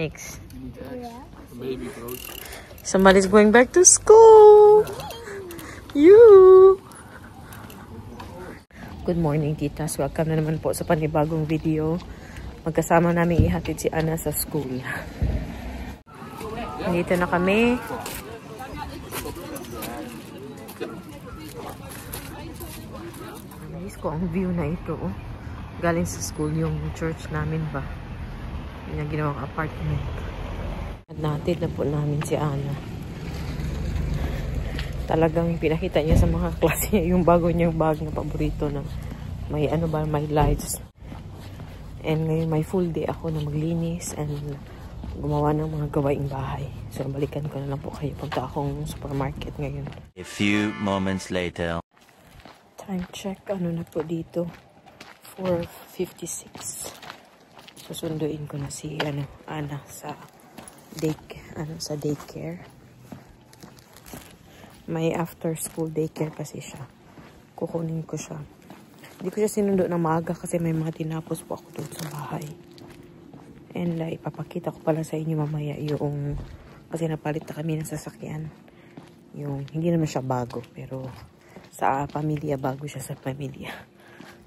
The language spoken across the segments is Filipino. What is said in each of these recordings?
Nix. Yeah. Maybe close. Somebody's going back to school. You. Good morning, titas. Welcome na naman po sa panibagong video. Magkasama namin ihatid si Ana sa school. Dito na kami. Miss ko ang view na ito. Oh. Galing sa school yung church namin ba. Yung ginawang apartment. At natin na po namin si Ana. Talagang pinakita niya sa mga klase niya yung bago niyang bag na paborito na may ano ba, may lights. And ngayon may full day ako na maglinis and gumawa ng mga gawaing bahay. So balikan ko na lang po kayo pagka akong supermarket ngayon. A few moments later. Time check, ano na po dito? 4:56. Susunduin ko na si Ana sa daycare. May after school daycare kasi siya. Kukunin ko siya. Hindi ko siya sinundo na maaga kasi may mga tinapos po ako doon sa bahay. And ipapakita ko pala sa inyo mamaya yung kasi napalit na kami ng sasakyan. Yung hindi naman siya bago pero sa pamilya bago siya sa pamilya.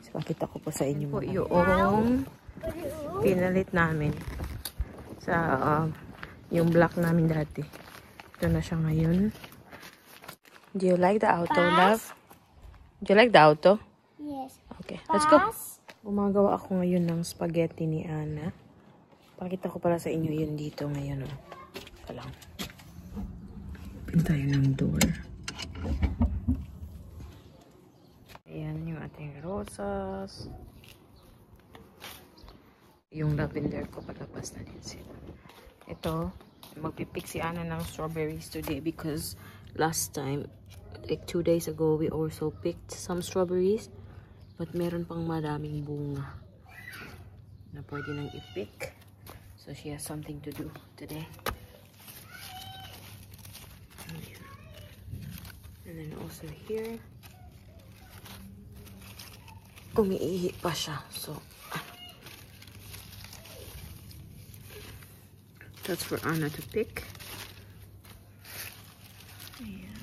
So pakita ko po sa inyo po yung pinalit namin sa yung black namin dati. Ito na siya ngayon. Do you like the auto, love? Do you like the auto? Yes. Okay, let's go. Gumagawa ako ngayon ng spaghetti ni Ana. Pakita ko pala sa inyo yun dito ngayon. Oh. Ito lang. Open tayo ng door. Ayan yung ating rosas. Yung lavender ko palabas na din sila. Ito, magpipick si Ana ng strawberries today because last time, like 2 days ago, we also picked some strawberries. But meron pang maraming bunga na pwede nang i-pick. So she has something to do today. And then also here. Umiihi pa siya. So, that's for Ana to pick. Ayan.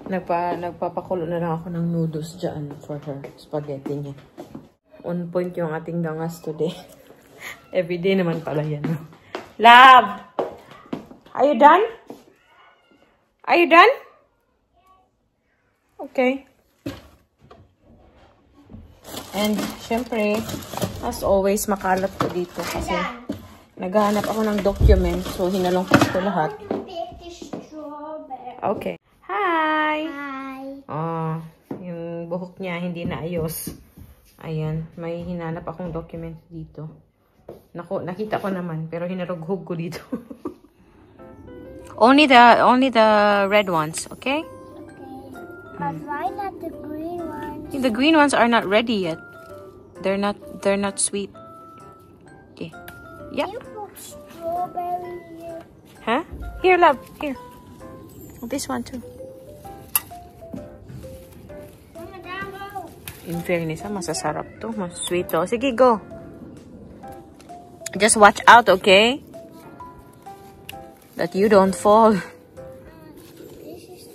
Nagpapakulo na lang ako ng noodles dyan for her spaghetti niya. On point yung ating dangas today. Everyday naman pala yan. Love! Are you done? Are you done? Okay. And, syempre, as always, makalat ko dito kasi naghahanap ako ng document. So, hinalungkot ko lahat. Okay. Hi! Oh, yung buhok niya hindi na ayos. Ayan, may hinanap akong document dito. Naku, nakita ko naman, pero hinarughog ko dito. only the red ones, okay? Okay. But why not the green ones? The green ones are not ready yet. They're not sweet. Okay. Yeah. You put strawberry here. Huh? Here, love. Here. Oh, this one too. In fairness, masasarap to. Mas sweet to. Sige, go. Just watch out, okay? That you don't fall. This is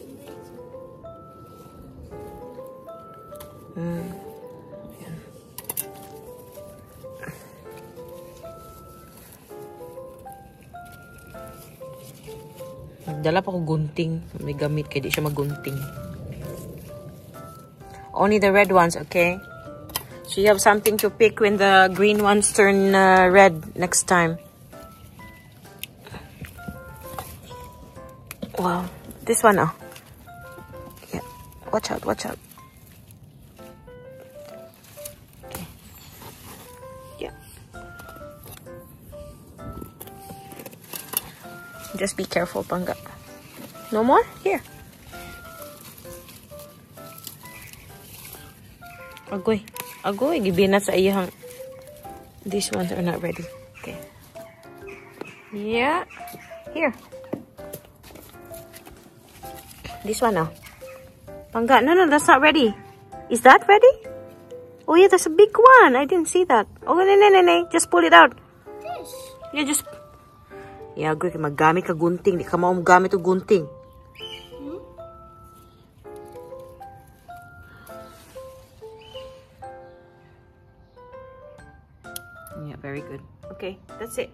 Nagdala pa ko gunting. May gamit kaya di siya magunting. Only the red ones, okay? So you have something to pick when the green ones turn red next time. Wow. This one, oh. Yeah. Watch out, watch out. Okay. Yeah. Just be careful, Pangga. No more? Here. Agoy. Agoy. Gibinat sa iyang. These ones are not ready. Okay. Yeah. Here. This one now. Pangga. No, that's not ready. Is that ready? Oh yeah, there's a big one. I didn't see that. Oh, no. Just pull it out. This. Yeah, just... Yeah, gue magamit ka gunting. Di ka mau gamit o gunting. Yeah, very good. Okay, that's it.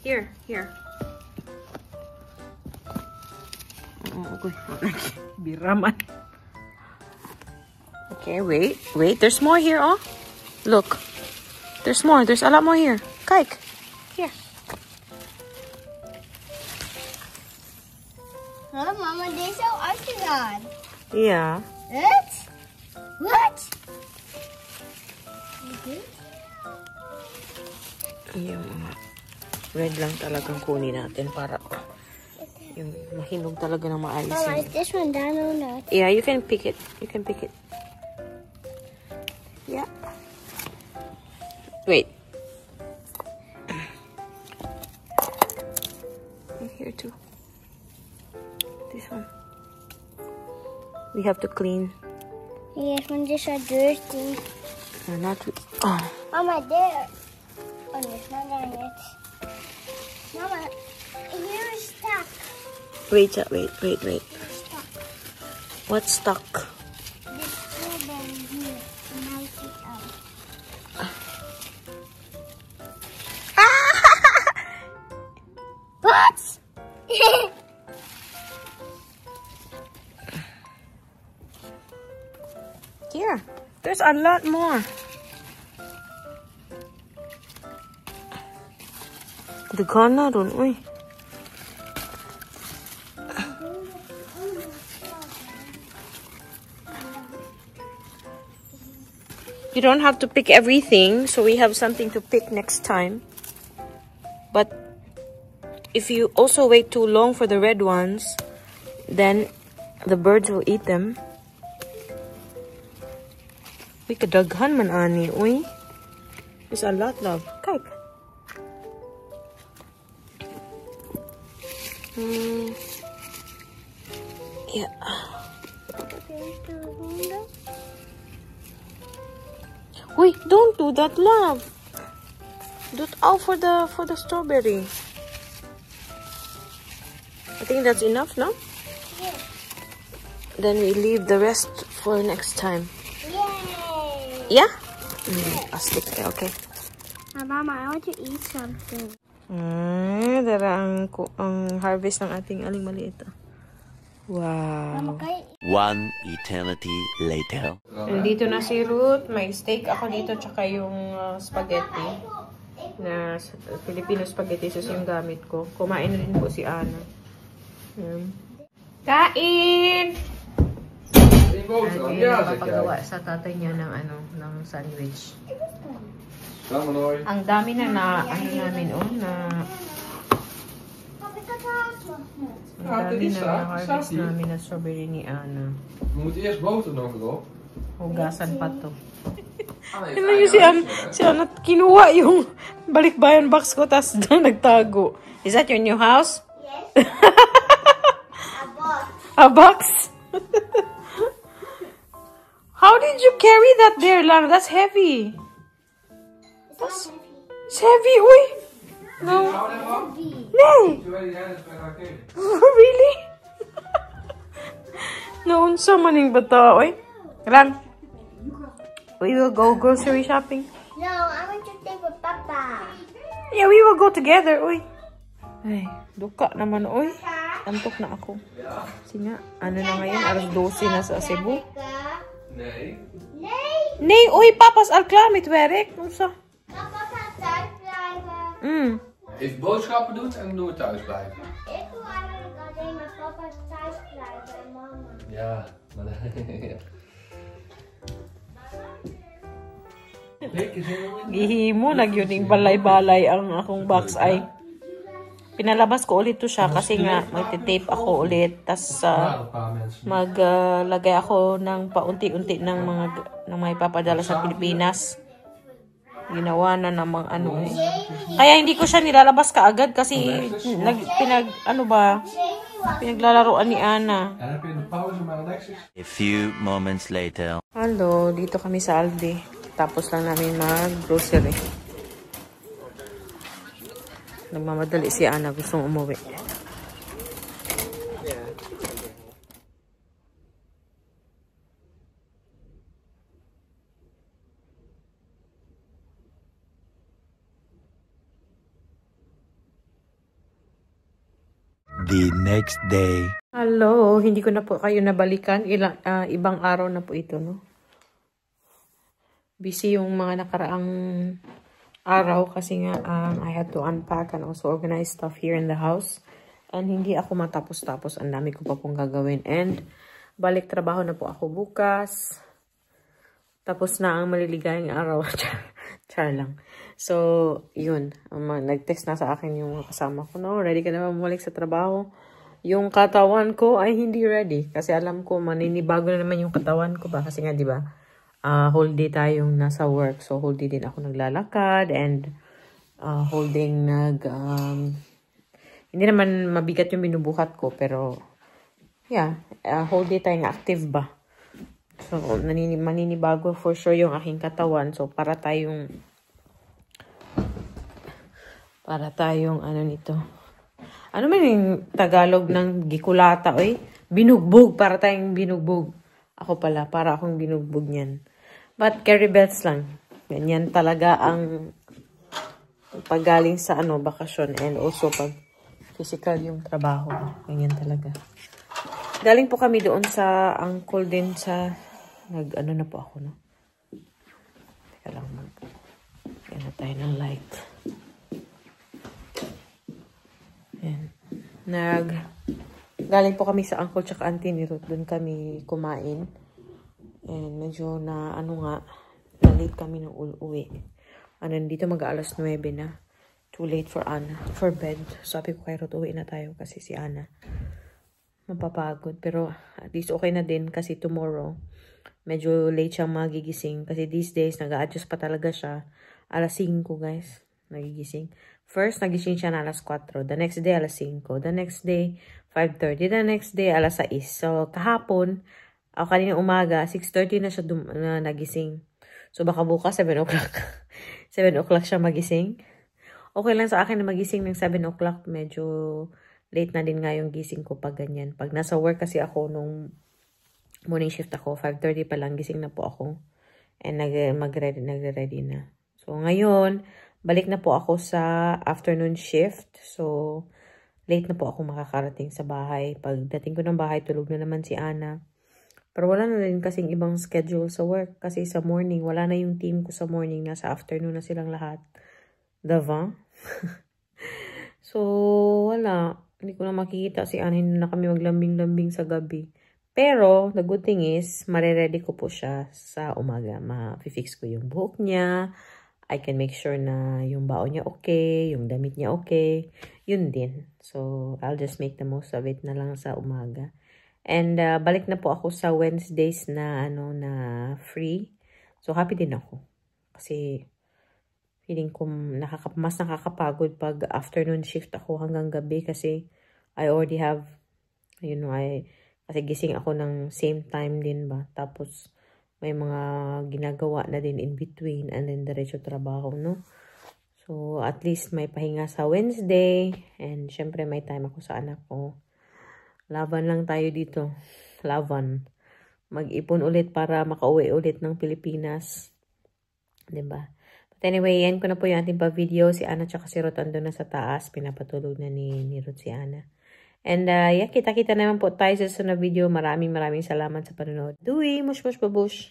Here. Oh, okay. Biraman. Okay, wait. There's more here, oh. Look. There's more. There's a lot more here. Kijk. Here. Oh, Mama, they're so octagon. Yeah. What? Yung mga red lang talagang kunin natin para yung mahinog talaga ng maayos. Mama, is this one down or not? Yeah, you can pick it. Yeah. Wait. Here too. This one. We have to clean. Yes, when these are dirty. Not. Oh. Mama, there. Oh, it's not done yet. Mama, here is stuck. Wait. Stuck. What's stuck? This strawberry here. Knife it out. What? Here. There's a lot more. Dagan na ron, uy. You don't have to pick everything, so we have something to pick next time. But if you also wait too long for the red ones, then the birds will eat them. Uy, kadaghan man ani, uy. There's a lot, love. Kijk. Yeah. Wait, don't do that, love. Do it out for the strawberry. I think that's enough, no? Yes. Then we leave the rest for next time. Yay! Yeah? I'll stick there, okay. Mama, I want to eat something. Dara ang harvest ng ating aling maliit. Wow. One eternity later. Nandito na si Ruth. May steak ako dito tsaka yung spaghetti. Na Filipino spaghetti. So yung gamit ko. Kumain na rin po si Ana. Kain! Ay, napapagawa sa tatay niya ng sandwich. Ang dami na namin ang dami na harvest namin na strawberry ni Ana. We moeten eerst boter nog erop. Hugasan pa to. Tignan niyo si Ana kinuha yung balikbayan box ko tapos nagtago. Is that your new house? Yes. A box? How did you carry that there, Lana? That's heavy. It's heavy, uy. No. Nee. Really? Naunsa maning bata, uy. Lan. We will go grocery shopping. No, I want to stay with Papa. Yeah, we will go together, uy. Ay, duka naman, uy. Antok na ako. Kasi nga, ano na ngayon, alas 12 na sa Cebu. Nee. Nee, uy, papa's al klaar met werk. Unsa? Papa gaat thuis blijven. Even boodschappen doen en dan doen we thuis blijven. Ik wil eigenlijk alleen met papa thuis blijven en mama. Ja, maar Gihimo na gyud ning balay-balay ang akong box ay. Pinalabas ko ulit to siya kasi nga magte-tape ako ulit tas maglagay ako ng paunti-unti ng mga ipapadala sa Pilipinas. Ginawa na namang ano eh. Kaya hindi ko siya nilalabas kaagad kasi pinaglalaroan ni Ana. A few moments later. Hello, dito kami sa Aldi. Tapos lang namin mag-grocery. Nagmamadali si Ana. Gustong umuwi. The next day. Hello, hindi ko na po kayo nabalikan. Ibang araw na po ito, no? Busy yung mga nakaraang araw kasi nga I had to unpack and also organize stuff here in the house. And hindi ako matapos-tapos. Ang dami ko pa pong gagawin. And balik trabaho na po ako bukas. Tapos na ang maliligayang araw. Char lang. So, yun. Nag-text na sa akin yung kasama ko. No, ready ka na ba bumalik sa trabaho? Yung katawan ko ay hindi ready. Kasi alam ko, maninibago na naman yung katawan ko ba? Kasi nga, di ba? Whole day tayong nasa work. So, whole day din ako naglalakad. And whole day hindi naman mabigat yung binubuhat ko. Pero, yeah. Whole day tayong active ba? So, maninibago for sure yung aking katawan. So, para tayong ano nito? Ano man yung Tagalog ng gikulata, oy? Binugbog. Para tayong binugbog. Ako pala. Para akong binugbog niyan. But, carry belts lang. Ganyan talaga ang paggaling sa bakasyon. And also, pag physical yung trabaho. Ganyan talaga. Galing po kami doon sa uncle din sa na po ako, no? Teka lang, yan na tayo ng light. Yan. Galing po kami sa uncle tsaka auntie ni Ruth. Doon kami kumain. And medyo na-late kami ng uwi. Dito mag-aalas 9 na. Too late for Ana. For bed. Sabi ko kay Ruth, uwi na tayo kasi si Ana mapapagod. Pero at least okay na din kasi tomorrow medyo late siyang magigising. Kasi these days, nag-a-adjust pa talaga siya. Alas 5, guys. Nagigising. First, nagising siya na alas 4. The next day, alas 5. The next day, 5:30. The next day, alas 6. So, kahapon, kanina umaga, 6:30 na siya nagising. So, baka bukas, 7 o'clock. 7 o'clock siya magising. Okay lang sa akin na magising ng 7 o'clock. Medyo late na din nga yung gising ko pag ganyan. Pag nasa work kasi ako nung morning shift ako, 5:30 pa lang, gising na po ako. And nagre-ready na. So, ngayon, balik na po ako sa afternoon shift. So, late na po ako makakarating sa bahay. Pagdating ko ng bahay, tulog na naman si Ana. Pero wala na rin kasing ibang schedule sa work. Kasi sa morning, wala na yung team ko sa morning. Nasa afternoon na silang lahat. Dava. So, wala. Hindi ko na makikita si Ana. Hindi na kami maglambing-lambing sa gabi. Pero, the good thing is, mariready ko po siya sa umaga. Ma-fix ko yung buhok niya. I can make sure na yung baon niya okay, yung damit niya okay. Yun din. So, I'll just make the most of it na lang sa umaga. And, balik na po ako sa Wednesdays na, na free. So, happy din ako. Kasi, feeling ko mas nakakapagod pag afternoon shift ako hanggang gabi. Kasi, I already have, kasi gising ako ng same time din ba. Tapos, may mga ginagawa na din in between and then diretso trabaho, no? So, at least may pahinga sa Wednesday. And, syempre, may time ako sa anak ko. Laban lang tayo dito. Laban. Mag-ipon ulit para makauwi ulit ng Pilipinas. Diba? But anyway, yan ko na po yung ating pa-video. Si Ana tsaka si Ruth andun na sa taas. Pinapatulog na ni Ruth si Ana. And, yeah, kita-kita naman po tayo sa sunod video. Maraming salamat sa panonood. Dui! Mush, mush, babush!